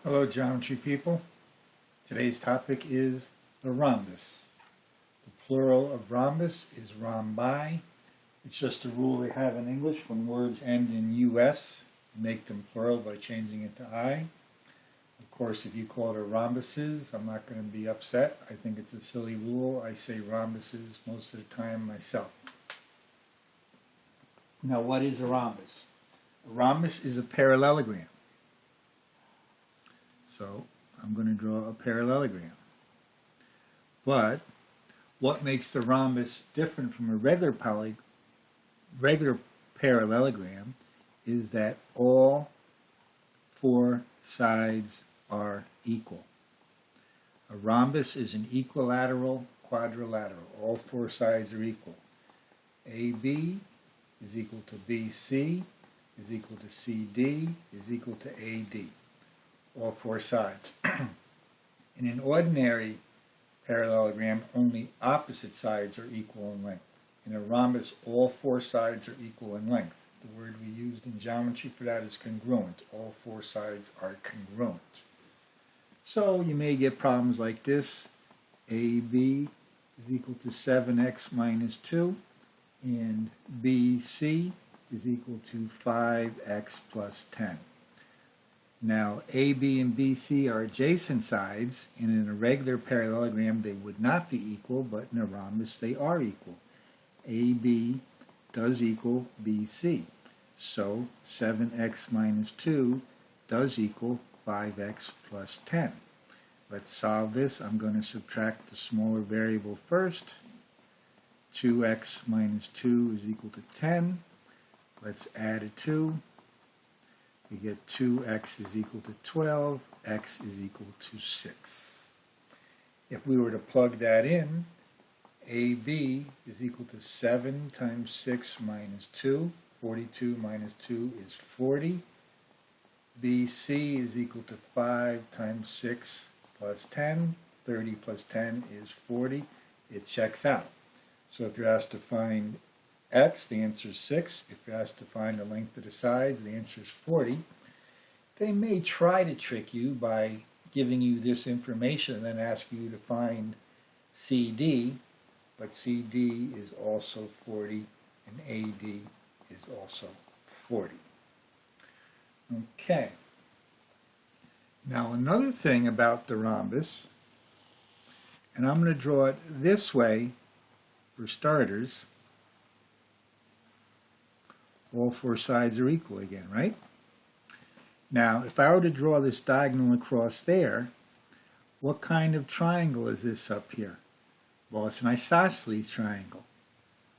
Hello, geometry people. Today's topic is the rhombus. The plural of rhombus is rhombi. It's just a rule they have in English when words end in US. You make them plural by changing it to I. Of course, if you call it a rhombuses, I'm not going to be upset. I think it's a silly rule. I say rhombuses most of the time myself. Now, what is a rhombus? A rhombus is a parallelogram. So I'm going to draw a parallelogram. But what makes the rhombus different from a regular parallelogram is that all four sides are equal. A rhombus is an equilateral quadrilateral. All four sides are equal. AB is equal to BC, is equal to CD, is equal to AD. All four sides. In an ordinary parallelogram, only opposite sides are equal in length. In a rhombus, all four sides are equal in length. The word we used in geometry for that is congruent. All four sides are congruent. So you may get problems like this. AB is equal to 7x minus 2, and BC is equal to 5x plus 10. Now, AB and BC are adjacent sides, and in a regular parallelogram they would not be equal, but in a rhombus they are equal. AB does equal BC, so 7x minus 2 does equal 5x plus 10. Let's solve this. I'm going to subtract the smaller variable first. 2x minus 2 is equal to 10. Let's add a 2. We get 2x is equal to 12, x is equal to 6. If we were to plug that in, AB is equal to 7 times 6 minus 2. 42 minus 2 is 40. BC is equal to 5 times 6 plus 10. 30 plus 10 is 40. It checks out. So if you're asked to find x, the answer is 6. If you're asked to find the length of the sides, the answer is 40. They may try to trick you by giving you this information and then ask you to find CD, but CD is also 40 and AD is also 40. Okay. Now another thing about the rhombus, and I'm going to draw it this way for starters. All four sides are equal again, right? Now, if I were to draw this diagonal across there, what kind of triangle is this up here? Well, it's an isosceles triangle.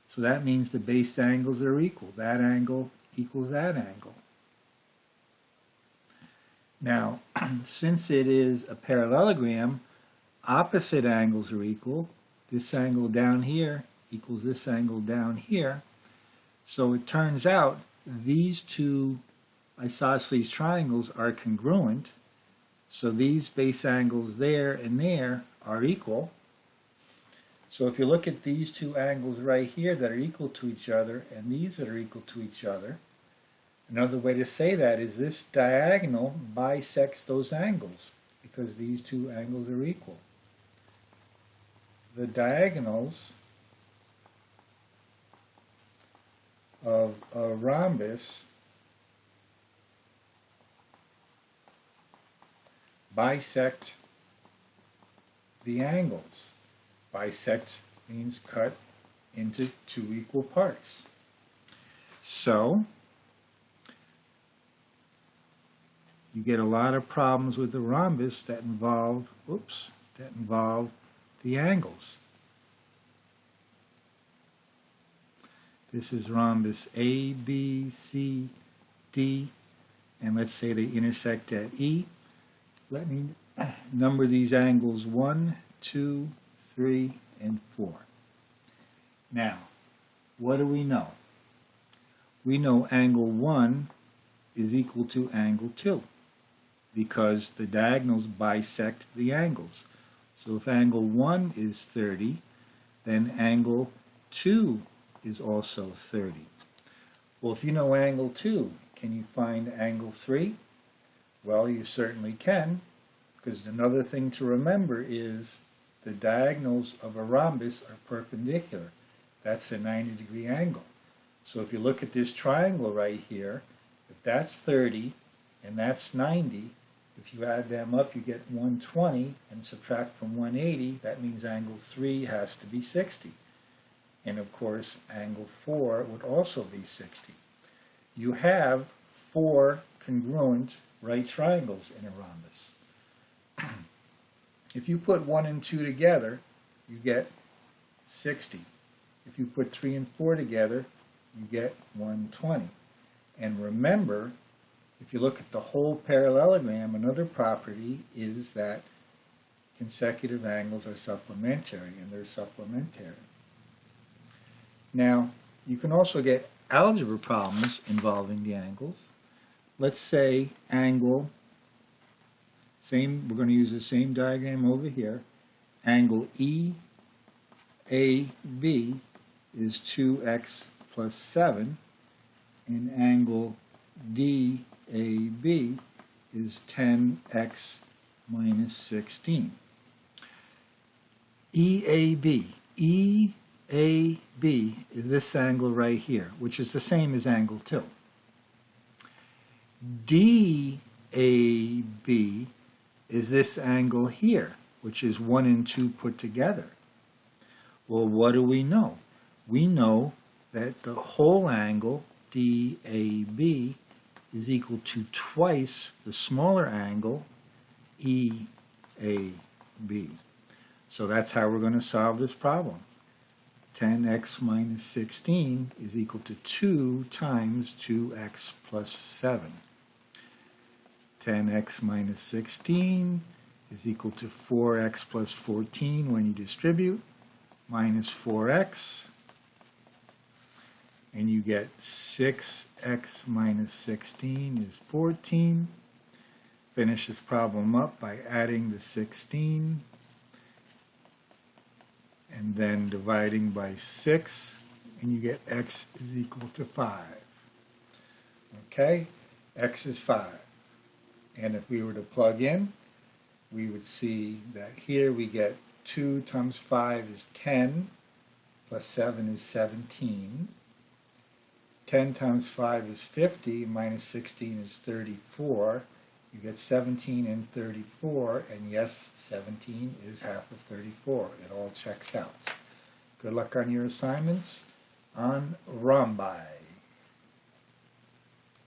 So that means the base angles are equal. That angle equals that angle. Now, since it is a parallelogram, opposite angles are equal. This angle down here equals this angle down here. So it turns out these two isosceles triangles are congruent. So these base angles there and there are equal. So if you look at these two angles right here that are equal to each other and these that are equal to each other, another way to say that is this diagonal bisects those angles because these two angles are equal. The diagonals of a rhombus bisect the angles. Bisect means cut into two equal parts. So you get a lot of problems with the rhombus that involve the angles. This is rhombus A, B, C, D, and let's say they intersect at E. Let me number these angles 1, 2, 3, and 4. Now, what do we know? We know angle 1 is equal to angle 2 because the diagonals bisect the angles. So if angle 1 is 30, then angle 2 is also 30. Well, if you know angle 2, can you find angle 3? Well, you certainly can, because another thing to remember is the diagonals of a rhombus are perpendicular. That's a 90-degree angle. So if you look at this triangle right here, if that's 30 and that's 90, if you add them up, you get 120, and subtract from 180, that means angle 3 has to be 60. And of course, angle 4 would also be 60. You have 4 congruent right triangles in a rhombus. If you put 1 and 2 together, you get 60. If you put 3 and 4 together, you get 120. And remember, if you look at the whole parallelogram, another property is that consecutive angles are supplementary, and they're supplementary. Now, you can also get algebra problems involving the angles. Let's say angle, we're going to use the same diagram over here. Angle EAB is 2x plus 7, and angle DAB is 10x minus 16. EAB is this angle right here, which is the same as angle 2. DAB is this angle here, which is 1 and 2 put together. Well, what do we know? We know that the whole angle, DAB, is equal to twice the smaller angle, EAB. So that's how we're going to solve this problem. 10x minus 16 is equal to 2 times 2x plus 7. 10x minus 16 is equal to 4x plus 14 when you distribute, minus 4x, and you get 6x minus 16 is 14. Finish this problem up by adding the 16 and then dividing by 6, and you get x is equal to 5. Okay, x is 5. And if we were to plug in, we would see that here we get 2 times 5 is 10, plus 7 is 17. 10 times 5 is 50, minus 16 is 34. You get 17 and 34, and yes, 17 is half of 34. It all checks out. Good luck on your assignments on Rhombus.